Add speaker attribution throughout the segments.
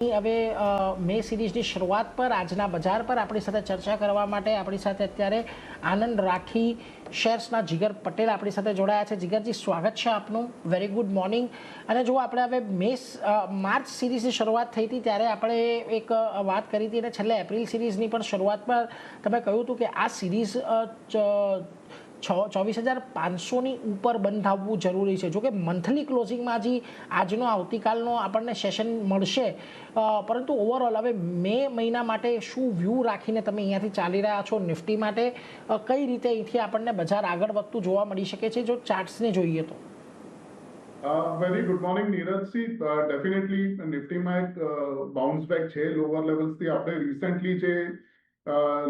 Speaker 1: હવે મે સિરીઝની શરૂઆત પર આજના બજાર પર આપણી સાથે ચર્ચા કરવા માટે આપણી સાથે અત્યારે આનંદ રાખી શેર્સના જીગર પટેલ આપણી સાથે જોડાયા છે। જીગરજી, સ્વાગત છે આપનું। Very good morning. અને જો આપણે હવે માર્ચ સિરીઝની શરૂઆત થઈ હતી ત્યારે આપણે એક વાત કરી હતી અને છેલ્લે એપ્રિલ સિરીઝની પણ શરૂઆત પર તમે કહ્યું હતું કે આ સિરીઝ 24,500ની ઉપર બંધ આવવું જરૂરી છે। જો કે મંથલી ક્લોઝિંગમાં હજી આજનો આવતીકાલનો આપણને સેશન મળશે, પરંતુ ઓવરઓલ હવે મે મહિના માટે શું વ્યૂ રાખીને તમે અહીંયાથી ચાલી રહ્યા છો? નિફ્ટી માટે કઈ રીતે અહીંથી આપણને બજાર આગળ વધતું જોવા મળી શકે છે જો ચાર્ટ્સને જોઈએ તો?
Speaker 2: Very good morning નીરજજી। ડેફિનેટલી નિફ્ટીમાં એક બાઉન્સ બેક છે લોઅર લેવલ્સથી। આપણે રિસેન્ટલી જે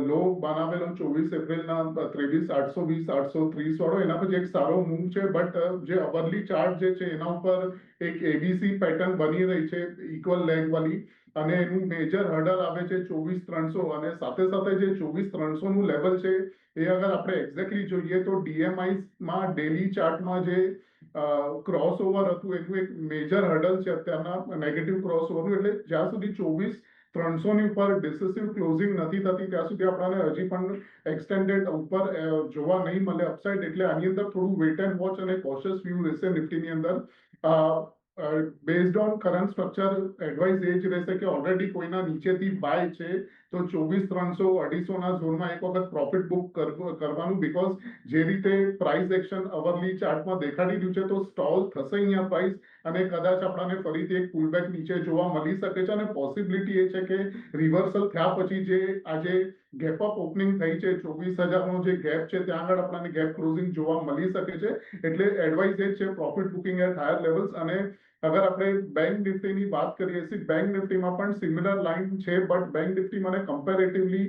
Speaker 2: લો બનાવેલો 24 એપ્રિલના 23,820 830 વાળો, એના પછી એક સારો મૂવ છે, બટ જે અવરલી ચાર્ટ જે છે એના ઉપર એક એબીસી પેટર્ન બની રહી છે ઇક્વલ લેગ વાળી, અને એનું મેજર હર્ડલ આવે છે 24,300, અને સાથે સાથે જે 24,300 નું લેવલ છે એ અગર આપણે એક્ઝેક્ટલી જોઈએ તો ડીએમઆઈ માં ડેલી ચાર્ટમાં જે ક્રોસ ઓવર હતું એનું એક મેજર હર્ડલ છે અત્યારના નેગેટિવ ક્રોસ ઓવરનું। એટલે જ્યાં સુધી 24,300 ની ઉપર ડિસેસિવ ક્લોઝિંગ નથી થતી ત્યાં સુધી આપણને હજી પણ એક્સટેન્ડેડ ઉપર જોવા નહીં મળે અપસાઇડ। એટલે આની અંદર થોડું વેટ એન્ડ વોચ અને કોશિયસ વ્યૂ રહેશે નિફ્ટીની અંદર। Based on current structure advice એ જ રહેશે કે ઓલરેડી કોઈના નીચેથી બાય છે તો 24,300 250 ઝોનમાં એક વખત પ્રોફિટ બુક કરવાનું, બીકોઝ જે રીતે પ્રાઇસ એક્શન અવરલી ચાર્ટમાં દેખાડી રહ્યું છે તો સ્ટોલ થશે અહીંયા પ્રાઇસ, અને કદાચ આપણને ફરીથી એક પુલબેક નીચે જોવા મળી શકે છે। અને પોસિબિલિટી એ છે કે રિવર્સલ થયા પછી જે આજે ગેપ અપ ઓપનિંગ થઈ છે 24,000નો જે ગેપ છે ત્યાં આગળ આપણને ગેપ ક્લોઝિંગ જોવા મળી શકે છે। એટલે એડવાઇસ એ છે profit booking at higher levels. અને અગર આપણે બેંક નિફ્ટીની વાત કરીએ છીએ, બેંક નિફ્ટીમાં પણ સિમિલર લાઇન છે, બટ બેંક નિફ્ટી મને કમ્પેરેટિવલી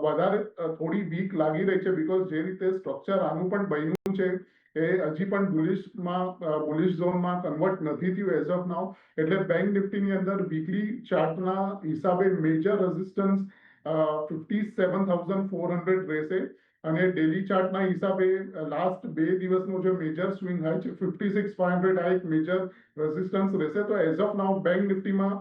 Speaker 2: વધારે થોડી વીક લાગી રહી છે, બીકોઝ જે રીતે સ્ટ્રક્ચર આનું પણ બન્યું છે એ હજી પણ બુલિશ ઝોનમાં કન્વર્ટ નથી થયું એઝ ઓફ નાઉ। એટલે બેંક નિફ્ટીની અંદર વીકલી ચાર્ટના હિસાબે મેજર રેઝિસ્ટન્સ 57,400 રહેશે, અને ડેલી ચાર્ટના હિસાબે લાસ્ટ 2 દિવસનો જે મેજર સ્વિંગ હાઈ છે 56,500 આ એક મેજર રેઝિસ્ટન્સ રહેશે। તો એઝ ઓફ નાઉ બેંક નિફ્ટીમાં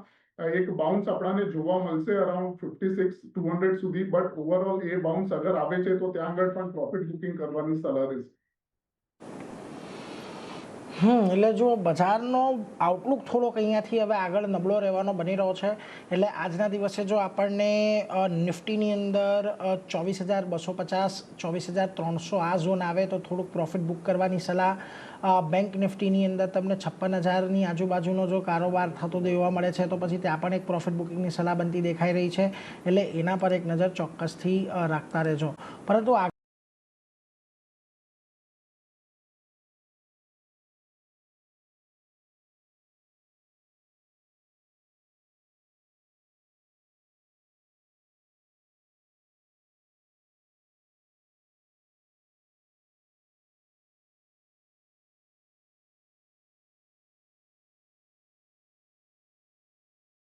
Speaker 2: એક બાઉન્સ આપણને જોવા મળશે અરાઉન્ડ 56,200 સુધી, બટ ઓવરઓલ એ બાઉન્સ અગર આવે છે તો ત્યાં આગળ પણ પ્રોફિટ બુકિંગ કરવાની સલાહ રહેશે।
Speaker 1: એટલે જો બજારનો આઉટલુક થોડોક અહીંયાથી હવે આગળ નબળો રહેવાનો બની રહ્યો છે। એટલે આજના દિવસે જો આપણને નિફ્ટીની અંદર 24,250 24,300 આ ઝોન આવે તો થોડુંક પ્રોફિટ બુક કરવાની સલાહ। બેંક નિફ્ટીની અંદર તમને 56,000ની આજુબાજુનો જો કારોબાર થતો જોવા મળે છે તો પછી ત્યાં પણ એક પ્રોફિટ બુકિંગની સલાહ બનતી દેખાઈ રહી છે। એટલે એના પર એક નજર ચોક્કસથી રાખતા રહેજો। પરંતુ